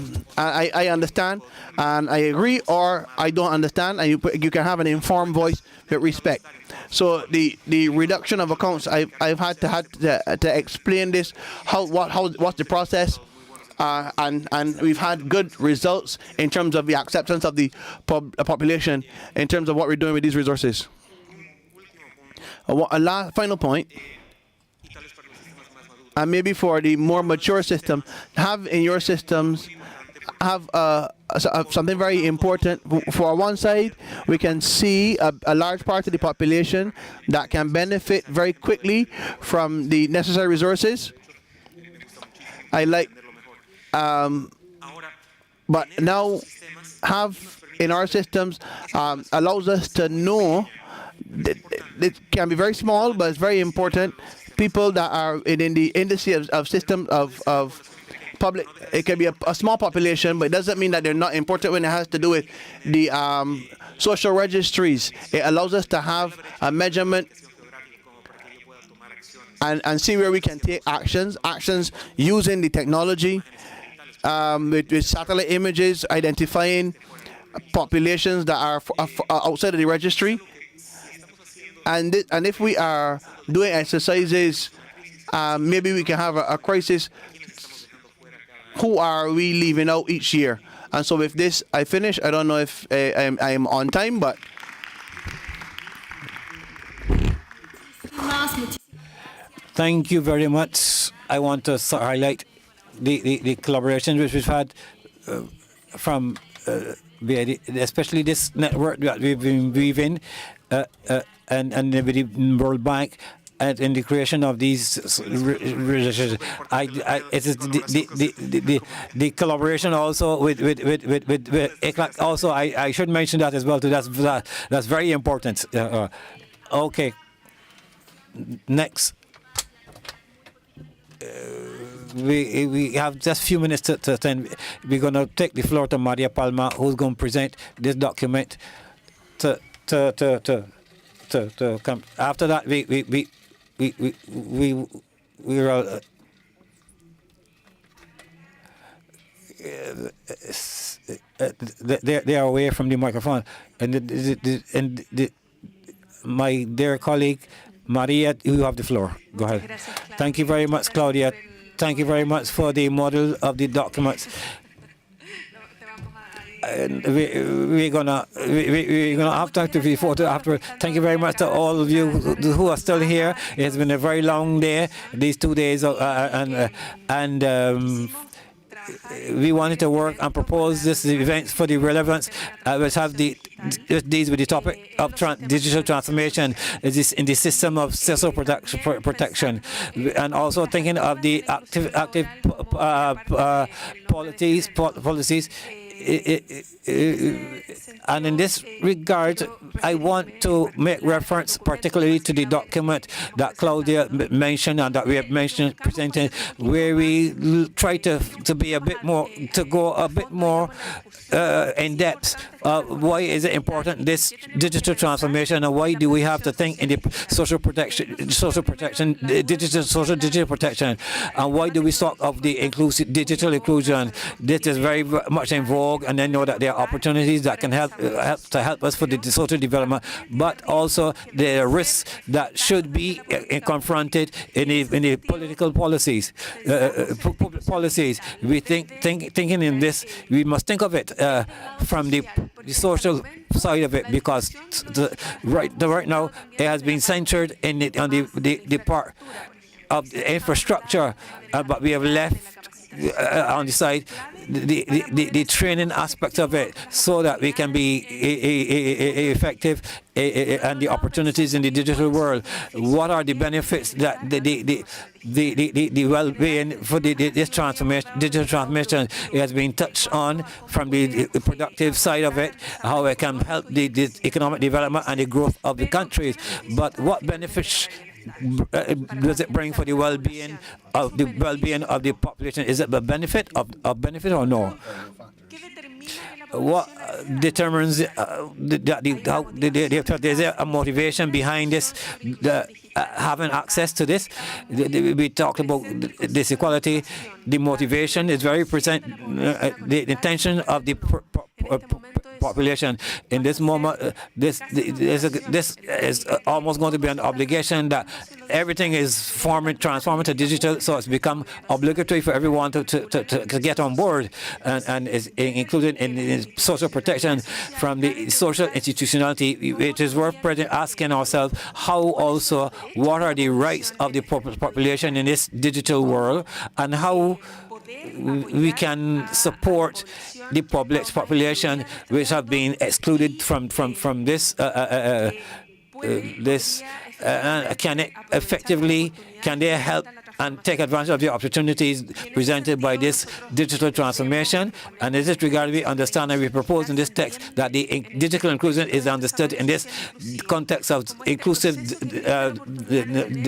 understand and I agree, or I don't understand, and you can have an informed voice with respect. So the reduction of accounts, I've had to explain this, what's the process, and we've had good results in terms of the acceptance of the population in terms of what we're doing with these resources. A final point, and maybe for the more mature system, have in your systems something very important. For one side, we can see a large part of the population that can benefit very quickly from the necessary resources. But now have in our systems allows us to know. It can be very small, but it's very important. People that are in the industry of systems of public, it can be a small population, but it doesn't mean that they're not important when it has to do with the social registries. It allows us to have a measurement and see where we can take actions using the technology, with satellite images, identifying populations that are outside of the registry. And if we are doing exercises, maybe we can have a crisis. Who are we leaving out each year? And so with this, I finish. I don't know if I am on time, but. Thank you very much. I want to highlight the collaboration which we've had from especially this network that we've been weaving, and with the World Bank, and in the creation of these relationships. It is the collaboration also with ECLAC. Also, I should mention that as well too. That's very important. Okay. Next. We have just a few minutes to attend. We're going to take the floor to Maria Palma, who's going to present this document to come. After that, we're all, they are away from the microphone, and my dear colleague Maria, you have the floor. Go ahead. Thank you very much, Claudia. Thank you very much for the model of the documents. And we're gonna have time to be photo after. Thank you very much to all of you who are still here. It's been a very long day, these 2 days, and we wanted to work and propose this event for the relevance, which have these with the topic of digital transformation in the system of social protection, and also thinking of the active policies. And in this regard, I want to make reference particularly to the document that Claudia mentioned and that we have mentioned presented, where we try to be a bit more, to go a bit more in depth. Why is it important, this digital transformation, and why do we have to think in the social protection, digital protection, and why do we talk of the inclusive digital inclusion? This is very much in vogue, and then know that there are opportunities that can help us for the social development, but also there are risks that should be confronted in the political policies. We thinking in this, we must think of it from the social side of it, because right now it has been centered on the part of the infrastructure, but we have left on the side the training aspect of it, so that we can be effective and the opportunities in the digital world. What are the benefits that the well-being for this transformation, digital transformation? It has been touched on from the productive side of it, how it can help the economic development and the growth of the countries. But what benefits does it bring for the well-being of the population? Is it a benefit or no? What determines there's a motivation behind this, having access to this? We talked about this equality. The motivation is very present. The intention of the population in this moment. This is almost going to be an obligation, that everything is transforming to digital, so it's become obligatory for everyone to get on board, and is included in social protection from the social institutionality. It is worth asking ourselves what are the rights of the population in this digital world, and how we can support the population which have been excluded from this. Can they help and take advantage of the opportunities presented by this digital transformation? And in this regard, we understand and we propose in this text that the digital inclusion is understood in this context of inclusive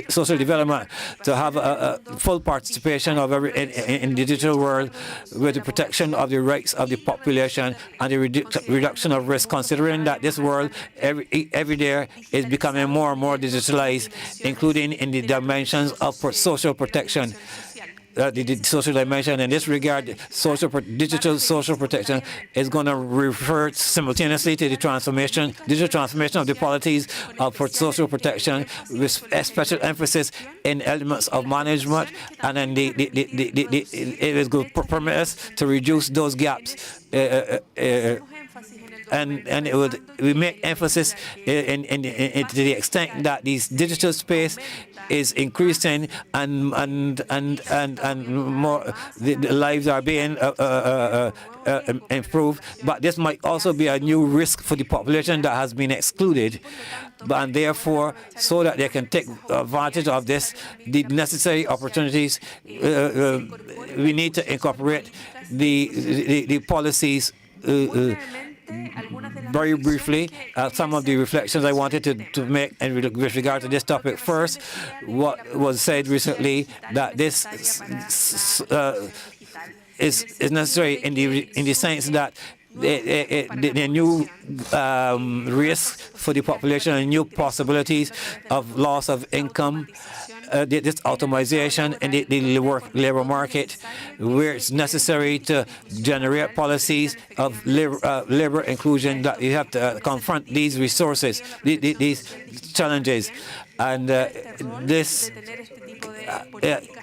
social development, to have a full participation of in the digital world, with the protection of the rights of the population and the reduction of risk, considering that this world every day is becoming more and more digitalized, including in the dimensions of social protection. The social dimension. In this regard, digital social protection is going to refer simultaneously to the digital transformation of the policies for social protection, with a special emphasis in elements of management, and then it is going to permit us to reduce those gaps. and we make emphasis to the extent that this digital space is increasing and more the lives are being improved, but this might also be a new risk for the population that has been excluded, and therefore, so that they can take advantage of this, the necessary opportunities, we need to incorporate the policies. Very briefly, some of the reflections I wanted to make with regard to this topic. First, what was said recently, that this is necessary in the sense that the new risk for the population and new possibilities of loss of income, this automation in the labor market, where it's necessary to generate policies of labor inclusion, that you have to confront these resources, these challenges. And this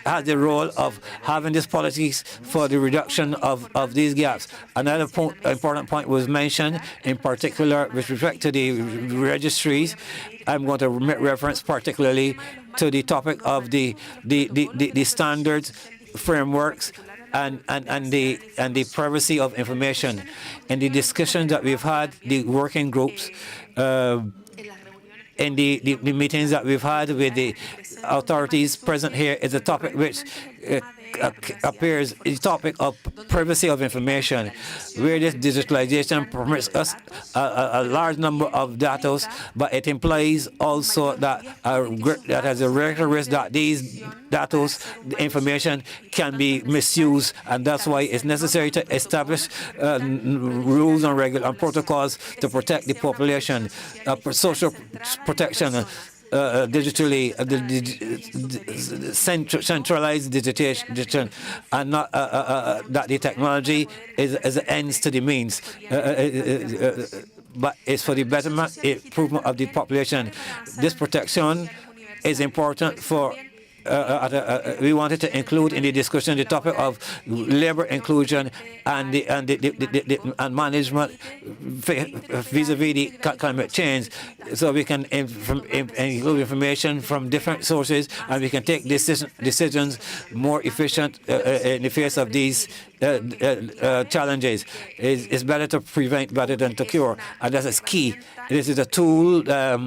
has the role of having these policies for the reduction of these gaps. Another important point was mentioned, in particular with respect to the registries. I'm going to make reference particularly to the topic of the standards, frameworks, and the privacy of information. In the discussions that we've had, the working groups, in the meetings that we've had with the authorities present here, is a topic which appears, the topic of privacy of information, where this digitalization permits us a large number of data, but it implies also that that has a greater risk that these data, the information, can be misused, and that's why it's necessary to establish rules and protocols to protect the population, social protection. Digitally, centralized digitation, and not that the technology is an ends to the means, but it's for the betterment, improvement of the population. This protection is important for. We wanted to include in the discussion the topic of labor inclusion and and management vis-a-vis the climate change, so we can include information from different sources, and we can take decisions more efficient in the face of these challenges. It's better to prevent better than to cure, and that is key. This is a tool, a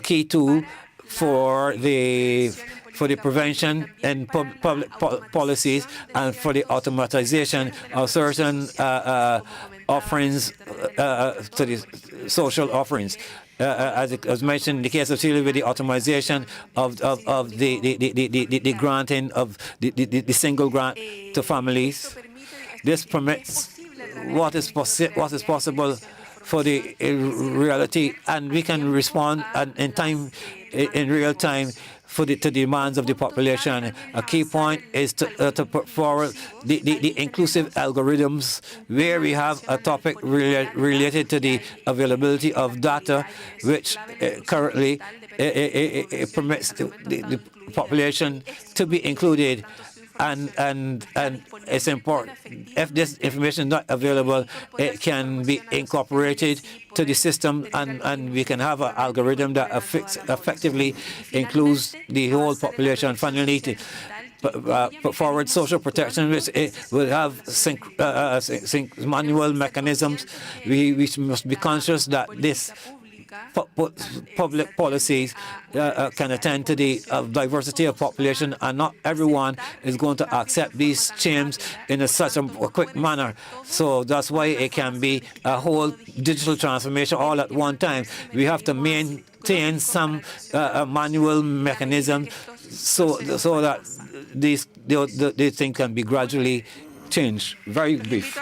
key tool for the prevention and public policies, and for the automatization of certain offerings to the social offerings. As it was mentioned in the case of Chile, with the automation of the granting of the single grant to families. This permits what is possible for the reality, and we can respond in real time to the demands of the population. A key point is to put forward the inclusive algorithms, where we have a topic related to the availability of data, which currently it permits the population to be included. And it's important. If this information is not available, it can be incorporated to the system, and we can have an algorithm that effectively includes the whole population. Finally, to put forward social protection, which will have manual mechanisms. We must be conscious that this public policies can attend to the diversity of population, and not everyone is going to accept these changes in such a quick manner. So that's why it can be a whole digital transformation all at one time. We have to maintain some manual mechanism so that these things can be gradually changed. Very brief.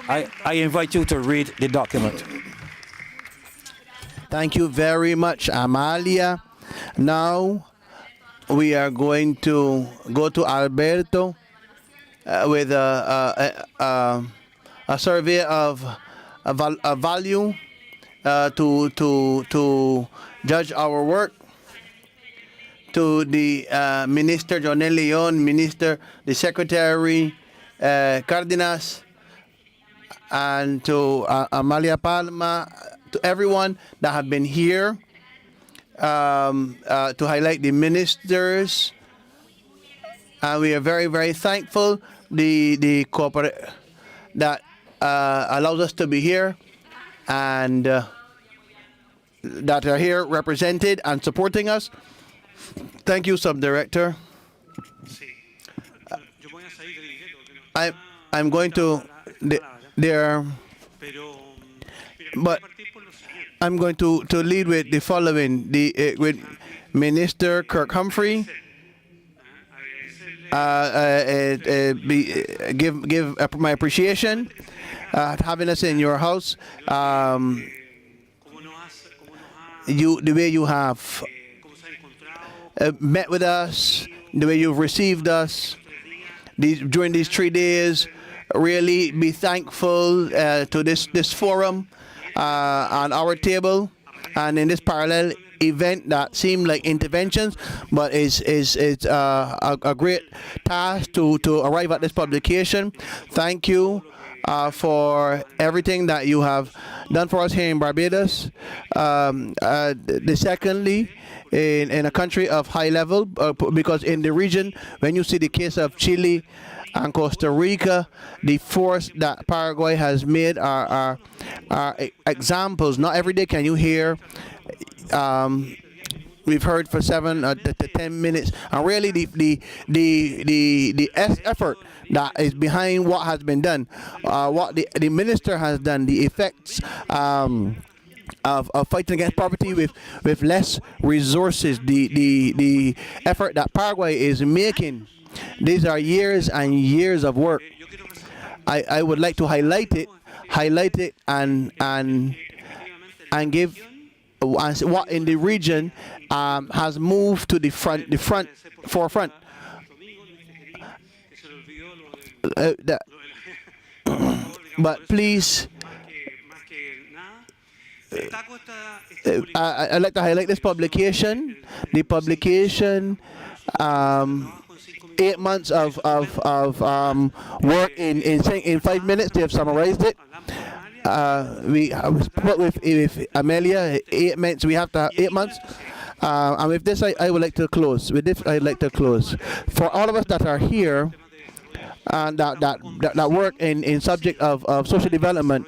I invite you to read the document. Thank you very much, Amalia. Now we are going to go to Alberto with a survey of a value to judge our work. To the Minister Jonel Leon, Minister, the Secretary Cardenas, and to Amalia Palma, to everyone that have been here to highlight the ministers. And we are very, very thankful the corporate that allows us to be here and that are here represented and supporting us. Thank you, Subdirector. I'm going to there, but I'm going to lead with the following: with Minister Kirk Humphrey. Give my appreciation having us in your house. The way you have met with us, the way you've received us during these 3 days. Really be thankful to this forum on our table and in this parallel event that seemed like interventions, but it's a great task to arrive at this publication. Thank you for everything that you have done for us here in Barbados. Secondly, in a country of high level, because in the region, when you see the case of Chile and Costa Rica, the force that Paraguay has made are examples. Not every day can you hear. We've heard for 7 to 10 minutes, and really the effort that is behind what has been done, what the minister has done, the effects of fighting against poverty with less resources, the effort that Paraguay is making. These are years and years of work. I would like to highlight it and give what in the region has moved to the forefront. But please, I'd like to highlight this publication. The publication, 8 months of work in 5 minutes. They have summarized it. We spoke with Amelia. 8 months. We have to have 8 months. And with this, I would like to close. With this, I'd like to close. For all of us that are here and that work in subject of social development,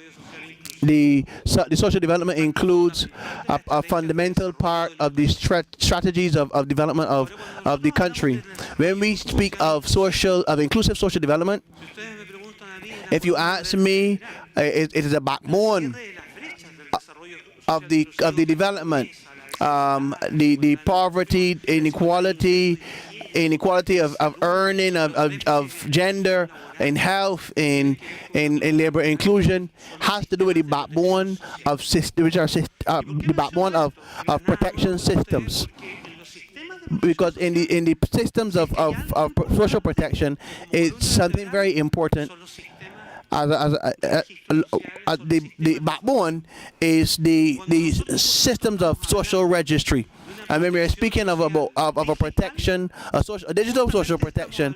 the social development includes a fundamental part of the strategies of development of the country. When we speak of inclusive social development, if you ask me, it is a backbone of the development. The poverty, inequality of earning, of gender, in health, in labor inclusion, has to do with the backbone of the backbone of protection systems. Because in the systems of social protection, it's something very important. The backbone is the systems of social registry. And when we are speaking of a protection, a digital social protection,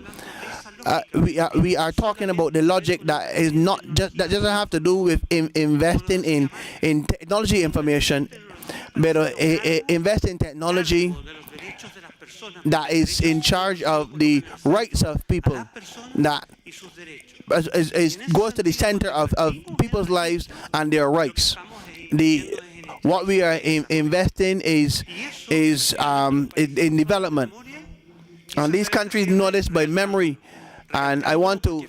we are talking about the logic that is not just that doesn't have to do with investing in technology information, but invest in technology that is in charge of the rights of people, that goes to the center of people's lives and their rights. What we are investing is in development, and these countries know this by memory. And I want to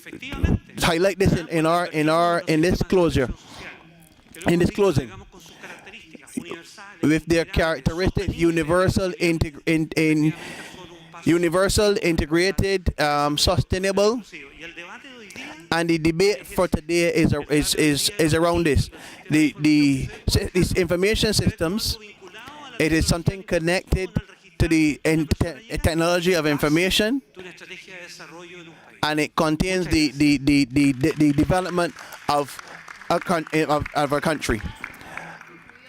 highlight this in this closing, with their characteristics: universal, integrated, sustainable. And the debate for today is around this. These information systems, it is something connected to the technology of information, and it contains the development of our country.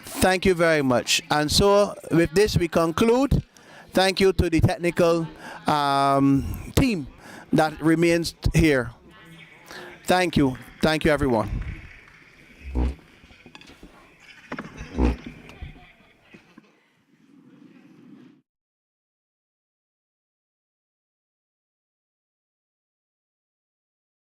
Thank you very much. And so with this we conclude. Thank you to the technical team that remains here. Thank you. Thank you, everyone. you.